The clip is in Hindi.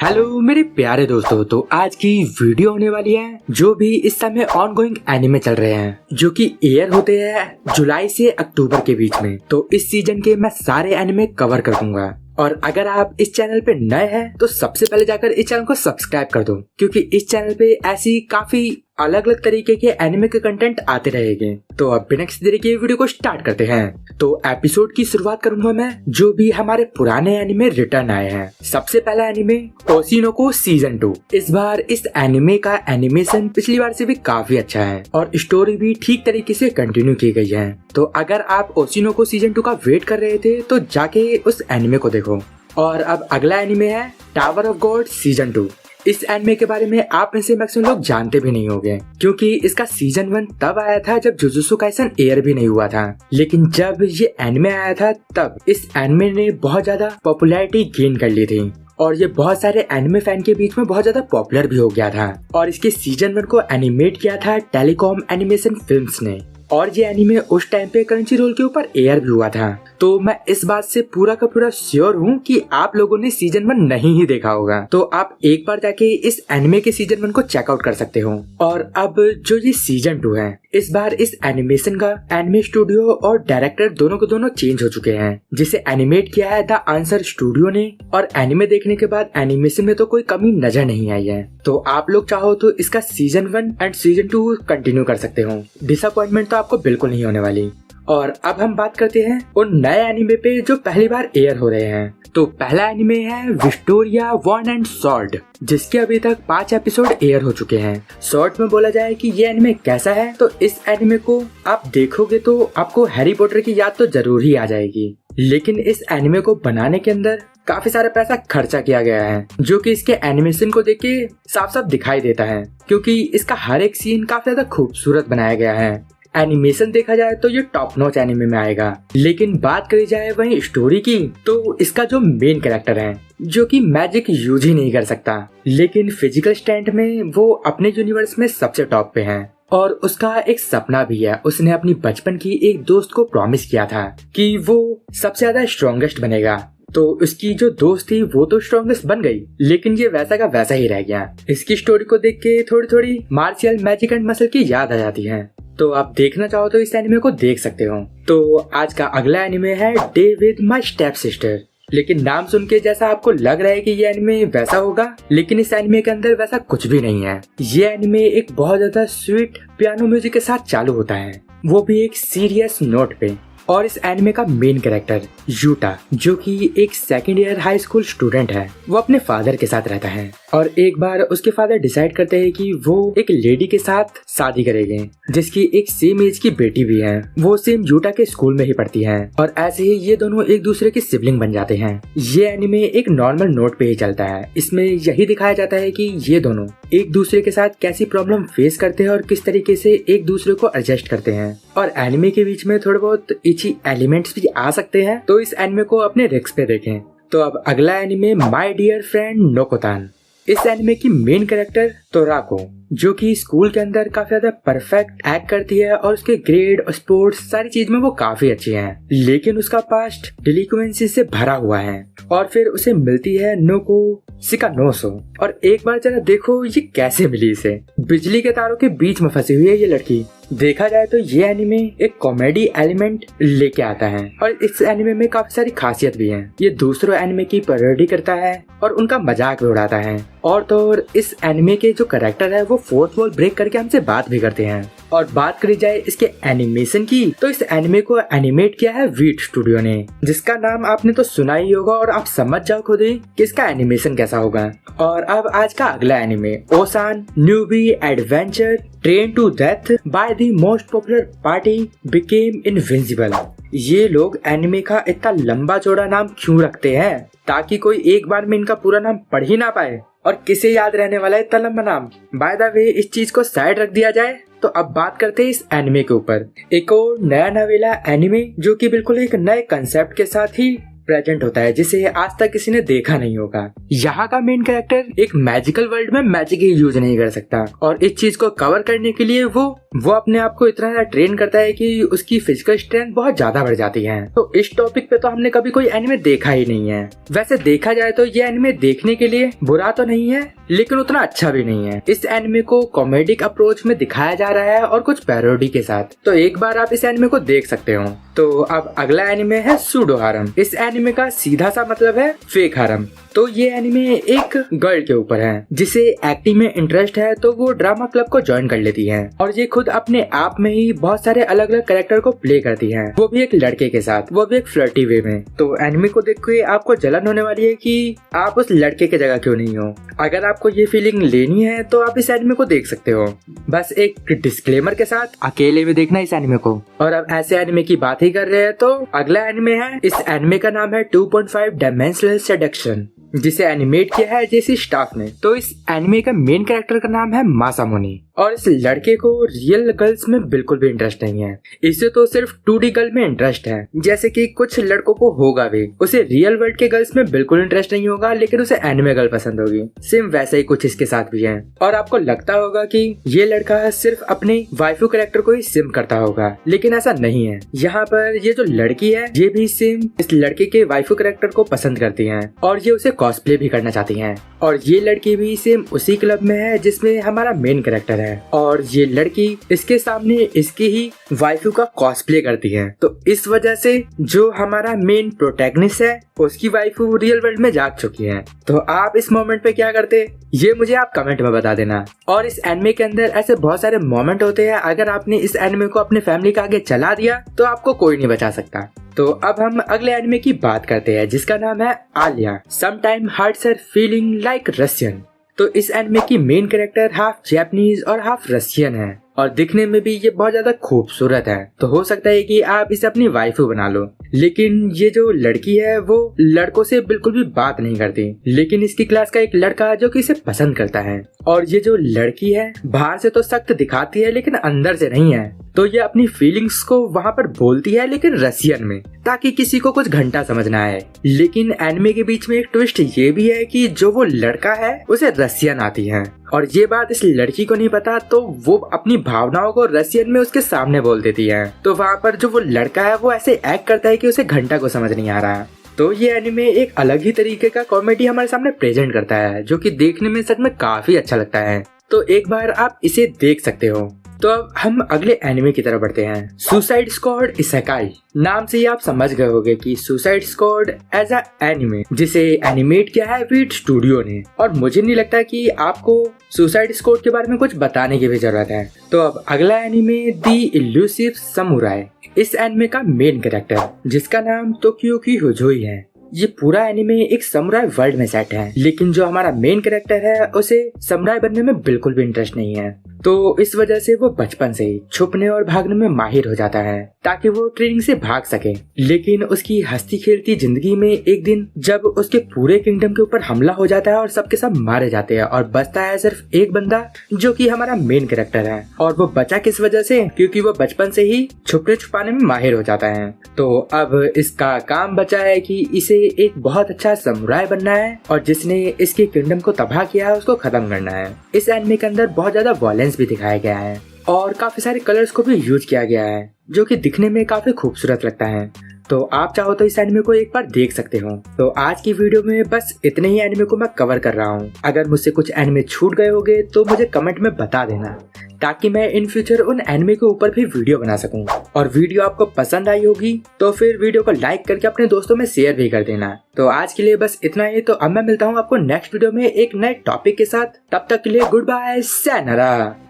हेलो मेरे प्यारे दोस्तों, तो आज की वीडियो होने वाली है जो भी इस समय ऑन गोइंग एनिमे चल रहे हैं जो कि एयर होते हैं जुलाई से अक्टूबर के बीच में। तो इस सीजन के मैं सारे एनिमे कवर कर दूंगा। और अगर आप इस चैनल पे नए हैं तो सबसे पहले जाकर इस चैनल को सब्सक्राइब कर दो, क्योंकि इस चैनल पे ऐसी काफी अलग अलग तरीके के एनिमे के कंटेंट आते रहेंगे। तो अब बिना किसी देरी के वीडियो को स्टार्ट करते हैं। तो एपिसोड की शुरुआत करूंगा मैं जो भी हमारे पुराने एनिमे रिटर्न आए हैं। सबसे पहला एनिमे ओशिनोको सीजन 2। इस बार इस एनिमे का एनिमेशन पिछली बार से भी काफी अच्छा है और स्टोरी भी ठीक तरीके से कंटिन्यू की गई है। तो अगर आप ओशिनोको सीजन 2 का वेट कर रहे थे तो जाके उस एनिमे को देखो। और अब अगला एनिमे है टावर ऑफ गॉड सीजन 2। इस एनिमे के बारे में आप में से मैक्सिमम लोग जानते भी नहीं होंगे, क्योंकि इसका सीजन 1 तब आया था जब जुजुत्सु काइसन एयर भी नहीं हुआ था। लेकिन जब ये एनिमे आया था तब इस एनिमे ने बहुत ज्यादा पॉपुलैरिटी गेन कर ली थी और ये बहुत सारे एनिमे फैन के बीच में बहुत ज्यादा पॉपुलर भी हो गया था। और इसके सीजन 1 को एनिमेट किया था टेलीकॉम एनिमेशन फिल्म्स ने, और ये एनिमे उस टाइम पे क्रंचीरोल के ऊपर एयर भी हुआ था। तो मैं इस बात से पूरा का पूरा श्योर हूँ कि आप लोगों ने सीजन 1 नहीं ही देखा होगा। तो आप एक बार जाके इस एनिमे के सीजन 1 को चेकआउट कर सकते हो। और अब जो ये सीजन 2 है, इस बार इस एनिमेशन का एनिमे स्टूडियो और डायरेक्टर दोनों के दोनों चेंज हो चुके हैं, जिसे एनिमेट किया है द आंसर स्टूडियो ने। और एनिमे देखने के बाद एनिमेशन में तो कोई कमी नजर नहीं आई है। तो आप लोग चाहो तो इसका सीजन 1 एंड सीजन 2 कंटिन्यू कर सकते हो। डिसअपॉइंटमेंट तो आपको बिल्कुल नहीं होने वाली। और अब हम बात करते हैं उन नए एनिमे पे जो पहली बार एयर हो रहे हैं। तो पहला एनिमे है विक्टोरिया वॉर्न एंड स्वॉर्ड, जिसके अभी तक 5 एपिसोड एयर हो चुके हैं। शॉर्ट में बोला जाए कि ये एनिमे कैसा है, तो इस एनिमे को आप देखोगे तो आपको हैरी पॉटर की याद तो जरूर ही आ जाएगी। लेकिन इस एनिमे को बनाने के अंदर काफी सारा पैसा खर्चा किया गया है, जो कि इसके एनिमेशन को देख के साफ साफ दिखाई देता है, क्योंकि इसका हर एक सीन काफी ज्यादा खूबसूरत बनाया गया है। एनिमेशन देखा जाए तो ये टॉप नॉच एनिमे में आएगा। लेकिन बात करी जाए वहीं स्टोरी की, तो इसका जो मेन कैरेक्टर है जो कि मैजिक यूज ही नहीं कर सकता, लेकिन फिजिकल स्ट्रेंथ में वो अपने यूनिवर्स में सबसे टॉप पे है। और उसका एक सपना भी है। उसने अपनी बचपन की एक दोस्त को प्रॉमिस किया था कि वो सबसे ज्यादा स्ट्रॉन्गेस्ट बनेगा। तो उसकी जो दोस्त थी वो तो स्ट्रॉन्गेस्ट बन गई, लेकिन ये वैसा का वैसा ही रह गया। इसकी स्टोरी को देख के थोड़ी थोड़ी मार्शियल मैजिक एंड मसल की याद आ जाती है। तो आप देखना चाहो तो इस एनिमे को देख सकते हो। तो आज का अगला एनिमे है day with my step sister. लेकिन नाम सुन के जैसा आपको लग रहा है कि ये एनिमे वैसा होगा, लेकिन इस एनिमे के अंदर वैसा कुछ भी नहीं है। ये एनिमे एक बहुत ज्यादा स्वीट पियानो म्यूजिक के साथ चालू होता है, वो भी एक सीरियस नोट पे। और इस एनिमे का मेन कैरेक्टर यूटा, जो कि एक second year high school student है, वो अपने फादर के साथ रहता है। और एक बार उसके फादर डिसाइड करते हैं कि वो एक लेडी के साथ शादी करेंगे जिसकी एक सेम एज की बेटी भी है। वो सेम यूटा के स्कूल में ही पढ़ती है और ऐसे ही ये दोनों एक दूसरे के सिबलिंग बन जाते हैं। ये एनिमे एक नॉर्मल नोट पे ही चलता है। इसमें यही दिखाया जाता है कि ये दोनों एक दूसरे के साथ कैसी प्रॉब्लम फेस करते हैं और किस तरीके से एक दूसरे को एडजस्ट करते हैं। और एनिमे के बीच में थोड़े बहुत इची एलिमेंट्स भी आ सकते हैं, तो इस एनिमे को अपने रिस्क पे देखें। तो अब अगला एनिमे माय डियर फ्रेंड नोकोतान। इस एनिमे की मेन कैरेक्टर तोराको, जो कि स्कूल के अंदर काफी ज्यादा परफेक्ट एक्ट करती है और उसके ग्रेड और स्पोर्ट्स सारी चीज में वो काफी अच्छी है। लेकिन उसका पास्ट डिलिक्वेंसी से भरा हुआ है और फिर उसे मिलती है नोको सिकानोसो। और एक बार जरा देखो ये कैसे मिली इसे। बिजली के तारों के बीच में फंसी हुई है ये लड़की। देखा जाए तो ये एनिमे एक कॉमेडी एलिमेंट लेके आता है और इस एनिमे में काफी सारी खासियत भी है। ये दूसरों एनिमे की पैरोडी करता है और उनका मजाक भी उड़ाता है। और तो और इस एनिमे के जो कैरेक्टर है वो फोर्थ वॉल ब्रेक करके हमसे बात भी करते हैं। और बात करी जाए इसके एनिमेशन की, तो इस एनिमे को एनिमेट किया है वीट स्टूडियो ने, जिसका नाम आपने तो सुना ही होगा और आप समझ जाओ खुद ही कि इसका एनिमेशन कैसा होगा। और अब आज का अगला anime ossan newbie adventure train to death by the most popular party became invincible. ये लोग एनिमे का इतना लंबा चौड़ा नाम क्यों रखते हैं, ताकि कोई एक बार में इनका पूरा नाम पढ़ ही ना पाए। और किसे याद रहने वाला है इतना लंबा नाम। बाय द वे, इस चीज को साइड रख दिया जाए तो अब बात करते हैं इस एनिमे के ऊपर। एक और नया नवेला एनिमे जो कि बिल्कुल एक नए कंसेप्ट के साथ ही प्रेजेंट होता है, जिसे आज तक किसी ने देखा नहीं होगा। यहाँ का मेन कैरेक्टर एक मैजिकल वर्ल्ड में मैजिक ही यूज नहीं कर सकता और इस चीज को कवर करने के लिए वो वो अपने आप को इतना ज्यादा ट्रेन करता है कि उसकी फिजिकल स्ट्रेंथ बहुत ज्यादा बढ़ जाती है। तो इस टॉपिक पे तो हमने कभी कोई एनिमे देखा ही नहीं है। वैसे देखा जाए तो ये एनिमे देखने के लिए बुरा तो नहीं है, लेकिन उतना अच्छा भी नहीं है। इस एनिमे को कॉमेडिक अप्रोच में दिखाया जा रहा है और कुछ पैरोडी के साथ, तो एक बार आप इस एनिमे को देख सकते हो। तो अब अगला एनिमे है सूडो हारम। इस एनिमे का सीधा सा मतलब है फेक हारम। तो ये एनिमे एक गर्ल के ऊपर है जिसे एक्टिंग में इंटरेस्ट है, तो वो ड्रामा क्लब को ज्वाइन कर लेती है और ये खुद अपने आप में ही बहुत सारे अलग अलग कैरेक्टर को प्ले करती है, वो भी एक लड़के के साथ, वो भी एक फ्लर्टी वे में। तो एनिमे को देख के आपको जलन होने वाली है कि आप उस लड़के की जगह क्यों नहीं हो। अगर आपको ये फीलिंग लेनी है तो आप इस एनिमे को देख सकते हो, बस एक डिस्क्लेमर के साथ, अकेले में देखना इस एनिमे को। और अब ऐसे एनिमे की बात ही कर रहे हैं तो अगला एनिमे है, इस एनिमे का नाम है 2.5 डायमेंशनल सेडक्शन, जिसे एनिमेट किया है जेसी स्टाफ ने। तो इस एनिमे का मेन कैरेक्टर का नाम है मासामुनि और इस लड़के को रियल गर्ल्स में बिल्कुल भी इंटरेस्ट नहीं है। इसे तो सिर्फ 2D गर्ल में इंटरेस्ट है, जैसे कि कुछ लड़कों को होगा भी। उसे रियल वर्ल्ड के गर्ल्स में बिल्कुल इंटरेस्ट नहीं होगा, लेकिन उसे एनिमे गर्ल पसंद होगी। सेम वैसा ही कुछ इसके साथ भी है। और आपको लगता होगा कि ये लड़का सिर्फ अपने वाइफू कैरेक्टर को ही सिम करता होगा, लेकिन ऐसा नहीं है। यहाँ पर ये जो लड़की है ये भी सेम इस लड़के के वाइफू कैरेक्टर को पसंद करती है और ये उसे कॉस्प्ले भी करना चाहती हैं। और ये लड़की भी सेम उसी क्लब में है जिसमें हमारा मेन कैरेक्टर है, और ये लड़की इसके सामने इसकी ही वाइफू का कॉस्प्ले करती है। तो इस वजह से जो हमारा मेन प्रोटैगनिस्ट है उसकी वाइफू रियल वर्ल्ड में जाग चुकी है। तो आप इस मोमेंट पे क्या करते, ये मुझे आप कमेंट में बता देना। और इस एनिमे के अंदर ऐसे बहुत सारे मोमेंट होते हैं, अगर आपने इस एनिमे को अपने फैमिली के आगे चला दिया तो आपको कोई नहीं बचा सकता। तो अब हम अगले एनिमे की बात करते हैं जिसका नाम है Alya sometime hearts are feeling like Russian. तो इस एनिमे की मेन कैरेक्टर हाफ जैपनीज और हाफ रशियन है और दिखने में भी ये बहुत ज्यादा खूबसूरत है। तो हो सकता है कि आप इसे अपनी वाइफू बना लो, लेकिन ये जो लड़की है वो लड़कों से बिल्कुल भी बात नहीं करती, लेकिन इसकी क्लास का एक लड़का है जो कि इसे पसंद करता है। और ये जो लड़की है बाहर से तो सख्त दिखाती है लेकिन अंदर से नहीं है। तो ये अपनी फीलिंग्स को वहाँ पर बोलती है लेकिन रशियन में, ताकि किसी को कुछ घंटा समझ ना आए। लेकिन एनिमे के बीच में एक ट्विस्ट ये भी है कि जो वो लड़का है उसे रशियन आती है और ये बात इस लड़की को नहीं पता, तो वो अपनी भावनाओं को रशियन में उसके सामने बोल देती है। तो वहाँ पर जो वो लड़का है वो ऐसे एक्ट करता है कि उसे घंटा को समझ नहीं आ रहा। तो ये एनिमे एक अलग ही तरीके का कॉमेडी हमारे सामने प्रेजेंट करता है, जो कि देखने में सच में काफी अच्छा लगता है। तो एक बार आप इसे देख सकते हो। तो अब हम अगले एनिमे की तरफ बढ़ते हैं, सुसाइड स्क्वाड इसेकाई। नाम से ही आप समझ गए होंगे कि suicide squad as a anime, जिसे एनिमेट किया है वीट स्टूडियो ने। और मुझे नहीं लगता कि आपको सुसाइड स्क्वाड के बारे में कुछ बताने की भी जरूरत है। तो अब अगला एनिमे दी इल्यूसिव समुराई। इस एनिमे का मेन कैरेक्टर जिसका नाम तोक्युकी होजोई है। ये पूरा एनिमे एक समुराई वर्ल्ड में सेट है, लेकिन जो हमारा मेन कैरेक्टर है उसे समुराई बनने में बिल्कुल भी इंटरेस्ट नहीं है। तो इस वजह से वो बचपन से ही छुपने और भागने में माहिर हो जाता है ताकि वो ट्रेनिंग से भाग सके। लेकिन उसकी हंसती खेलती जिंदगी में एक दिन जब उसके पूरे किंगडम के ऊपर हमला हो जाता है और सबके सब मारे जाते हैं और बचता है सिर्फ एक बंदा जो कि हमारा मेन कैरेक्टर है। और वो बचा किस वजह से, क्योंकि वो बचपन से ही छुपने छुपाने में माहिर हो जाता है। तो अब इसका काम बचा है कि इसे एक बहुत अच्छा समुराई बनना है और जिसने इसके किंगडम को तबाह किया है उसको खत्म करना है। इस एनिमे के अंदर बहुत ज्यादा वायलेंस भी दिखाया गया है और काफी सारे कलर्स को भी यूज किया गया है, जो कि दिखने में काफी खूबसूरत लगता है। तो आप चाहो तो इस एनिमे को एक बार देख सकते हो। तो आज की वीडियो में बस इतने ही एनिमे को मैं कवर कर रहा हूँ। अगर मुझसे कुछ एनिमे छूट गए होंगे तो मुझे कमेंट में बता देना, ताकि मैं इन फ्यूचर उन एनिमे के ऊपर भी वीडियो बना सकूं। और वीडियो आपको पसंद आई होगी तो फिर वीडियो को लाइक करके अपने दोस्तों में शेयर भी कर देना। तो आज के लिए बस इतना ही। तो अब मैं मिलता हूँ आपको नेक्स्ट वीडियो में एक नए टॉपिक के साथ। तब तक के लिए गुड बाय, sayonara।